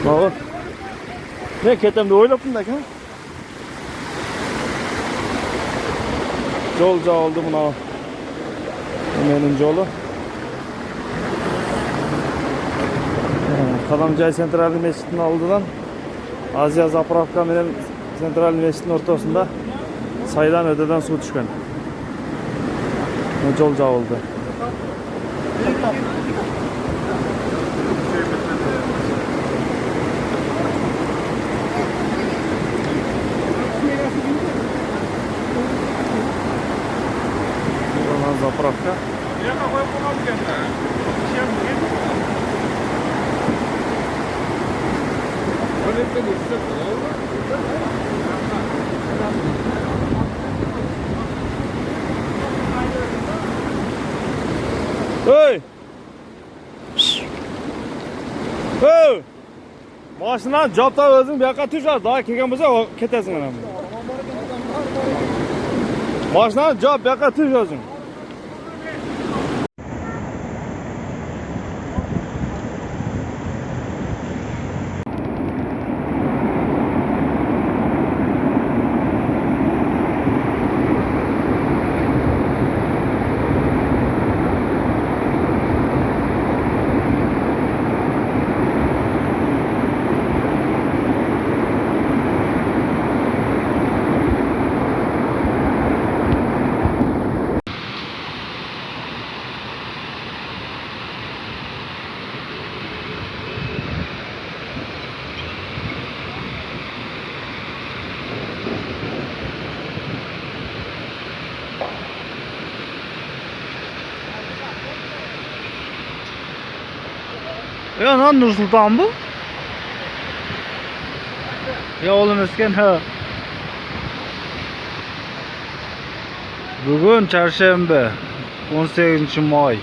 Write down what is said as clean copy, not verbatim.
Baba. Ne ketemde oylapın da kan? Yolca oldu buna. Benim yolu. Kadamcay Sentral Mescidinin aldıdan Aziya Zapravka menen Sentral Mescidinin ortasında sayılan ödeden su düşkön. Yolca oldu. Zapravka. Hey! Hey! Maşından jobda özün bir yoqqa tushar, daha kelgan bo'lsa ketasan mana. Maşından job bir yoqqa tush özün. Ya lan Nursultan bu? Ya oğlum esken ha. Bugün çarşamba 18 May.